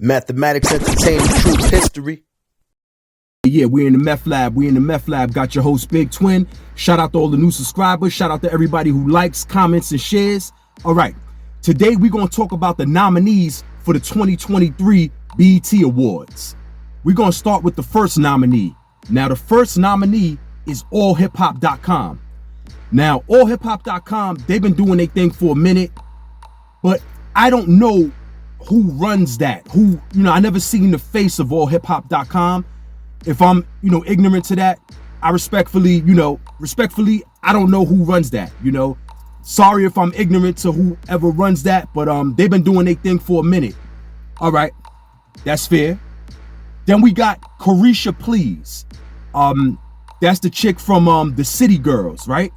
Mathematics, entertainment, truth, history. Yeah, we're in the meth lab. Got your host, Big Twin. Shout out to all the new subscribers. Shout out to everybody who likes, comments, and shares. All right, today we're going to talk about the nominees for the 2023 BET Awards. We're going to start with the first nominee. Now, the first nominee is allhiphop.com. Now, allhiphop.com, they've been doing their thing for a minute, but I don't know who runs that. I never seen the face of allhiphop.com. If I'm, ignorant to that, I respectfully, I don't know who runs that, Sorry if I'm ignorant to whoever runs that, but they've been doing their thing for a minute. All right, that's fair. Then we got Carisha Please. That's the chick from the City Girls, right?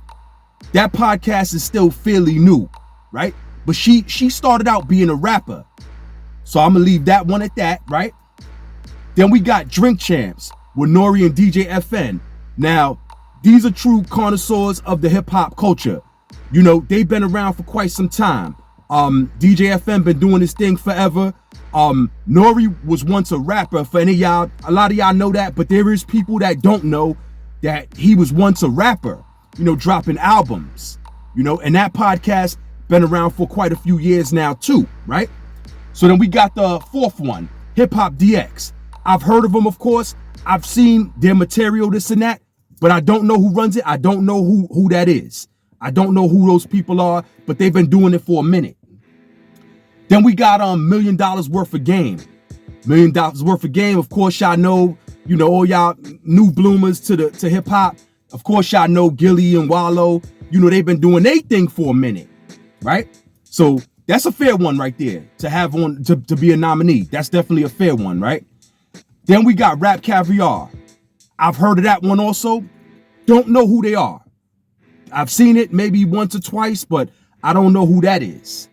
That podcast is still fairly new, right? But she started out being a rapper. So I'm gonna leave that one at that, right? Then we got Drink Champs with Nori and DJ FN. Now, these are true connoisseurs of the hip hop culture. They've been around for quite some time. DJ FN been doing this thing forever. Nori was once a rapper. For any of y'all, a lot of y'all know that, but there is people that don't know that he was once a rapper, dropping albums, and that podcast been around for quite a few years now too, right? So then we got the fourth one, Hip Hop DX. I've heard of them, of course. I've seen their material, this and that, but I don't know who runs it. I don't know who that is. I don't know who those people are, but they've been doing it for a minute. Then we got $1 million worth of game. $1 million worth of game. Of course, y'all know, all y'all new bloomers to hip hop. Of course, y'all know Gilly and Wallow. They've been doing their thing for a minute, right? So that's a fair one right there to have on to be a nominee. That's definitely a fair one, right? Then we got Rap Caviar. I've heard of that one also. Don't know who they are. I've seen it maybe once or twice, but I don't know who that is.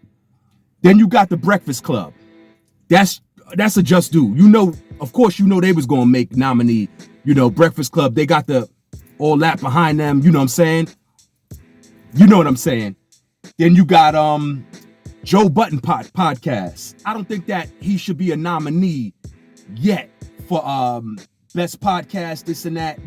Then you got the Breakfast Club. That's a just do. Of course, they was gonna make nominee. Breakfast Club. They got all that behind them. You know what I'm saying? You know what I'm saying. Then you got Joe Budden podcast. I don't think that he should be a nominee yet for best podcast, this and that.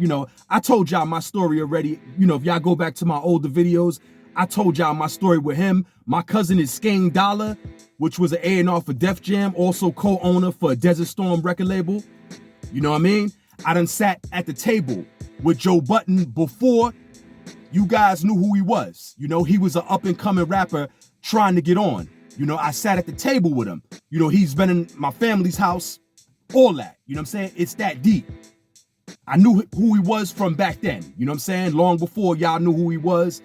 I told y'all my story already. If y'all go back to my older videos, I told y'all my story with him. My cousin is Skane Dollar, which was an A&R for Def Jam, also co-owner for Desert Storm record label. You know what I mean? I done sat at the table with Joe Budden before you guys knew who he was. He was an up-and-coming rapper trying to get on. I sat at the table with him. He's been in my family's house, all that. You know what I'm saying? It's that deep. I knew who he was from back then. You know what I'm saying? Long before y'all knew who he was.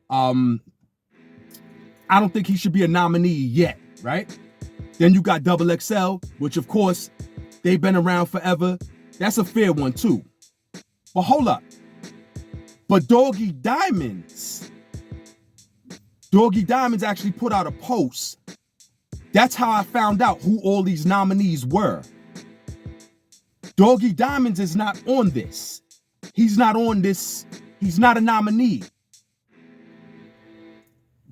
I don't think he should be a nominee yet, right? Then you got Double XL, which of course, they've been around forever. That's a fair one too. But hold up. But Doggie Diamonds actually put out a post. That's how I found out who all these nominees were. Doggie Diamonds is not on this. He's not on this. He's not a nominee.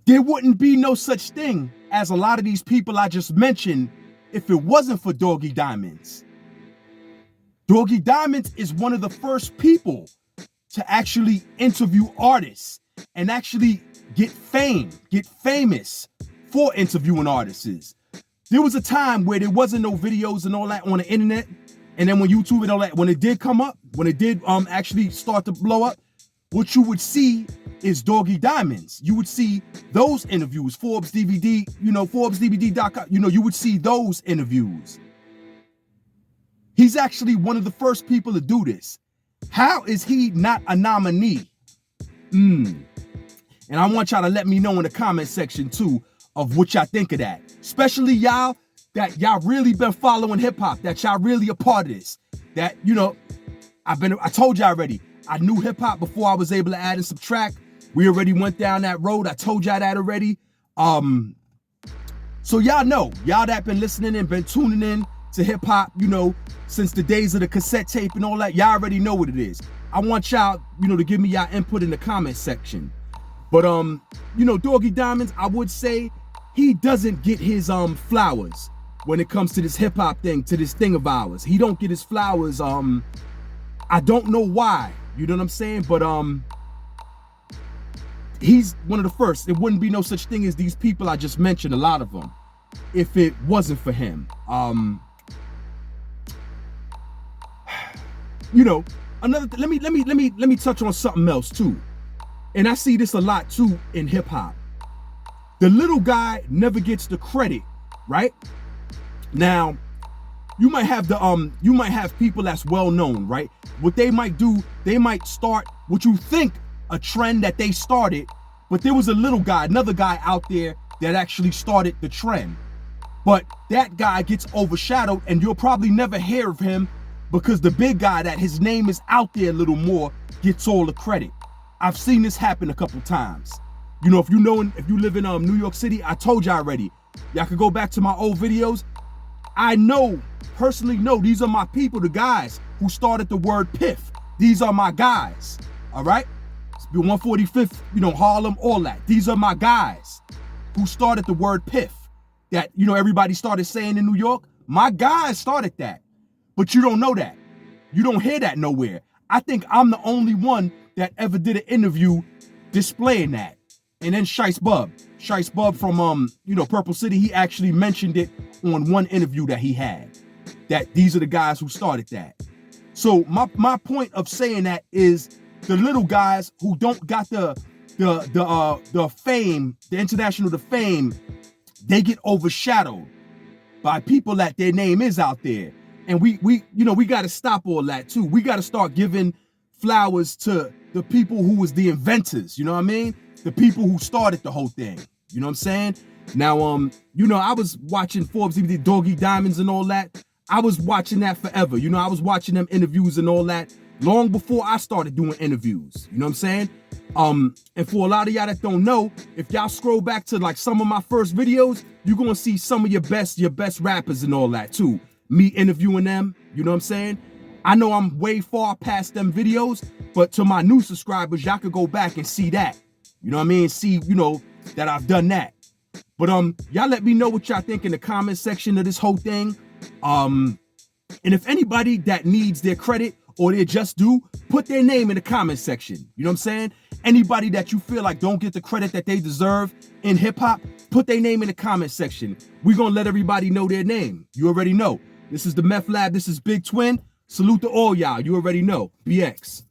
There wouldn't be no such thing as a lot of these people I just mentioned if it wasn't for Doggie Diamonds. Doggie Diamonds is one of the first people to actually interview artists and actually get famous for interviewing artists. There was a time where there wasn't no videos and all that on the internet. And then when YouTube and all that, when it did come up, when it did actually start to blow up, what you would see is Doggie Diamonds. You would see those interviews, Forbes DVD, ForbesDVD.com, you would see those interviews. He's actually one of the first people to do this. How is he not a nominee? And I want y'all to let me know in the comment section too of what y'all think of that. Especially y'all that y'all really been following hip hop, that y'all really a part of this. That, I told y'all already, I knew hip hop before I was able to add and subtract. We already went down that road. I told y'all that already. So y'all know, y'all that been listening and been tuning in to hip hop, since the days of the cassette tape and all that, y'all already know what it is. I want y'all, to give me y'all input in the comment section. But Doggie Diamonds, I would say he doesn't get his flowers. when it comes to this hip hop thing, to this thing of ours. He don't get his flowers. I don't know why. You know what I'm saying? But he's one of the first. There wouldn't be no such thing as these people I just mentioned, a lot of them, if it wasn't for him. You know, let me touch on something else too. And I see this a lot too in hip hop. The little guy never gets the credit, right? Now, you might have people that's well known, right? What they might do, they might start what you think a trend that they started, but there was a little guy, another guy out there that actually started the trend. But that guy gets overshadowed and you'll probably never hear of him because the big guy that his name is out there a little more gets all the credit. I've seen this happen a couple times. You know, if you live in New York City, I told you already. Y'all can go back to my old videos. I personally know these are my people, the guys who started the word piff. These are my guys, all right? 145th, Harlem, all that. These are my guys who started the word piff that, everybody started saying in New York. My guys started that, but you don't know that. You don't hear that nowhere. I think I'm the only one that ever did an interview displaying that. And then Shice Bub from Purple City, he actually mentioned it on one interview that he had, that these are the guys who started that. So my point of saying that is the little guys who don't got the fame, the international fame, they get overshadowed by people that their name is out there. And we got to stop all that too. We got to start giving flowers to the people who was the inventors, you know what I mean? The people who started the whole thing. You know what I'm saying? Now, I was watching Forbes, the Doggie Diamonds and all that. I was watching that forever. I was watching them interviews and all that long before I started doing interviews. You know what I'm saying? And for a lot of y'all that don't know, if y'all scroll back to like some of my first videos, you're gonna see some of your best rappers and all that too. Me interviewing them, you know what I'm saying? I know I'm way far past them videos, but to my new subscribers, y'all could go back and see that. You know what I mean? See, that I've done that. But y'all let me know what y'all think in the comment section of this whole thing. And if anybody that needs their credit or their just due, put their name in the comment section. You know what I'm saying? Anybody that you feel like don't get the credit that they deserve in hip hop, put their name in the comment section. We're gonna let everybody know their name. You already know. This is the M.E.T.H Lab. This is Big Twin. Salute to all y'all. You already know. BX.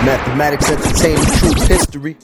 Mathematics entertainment, truth history.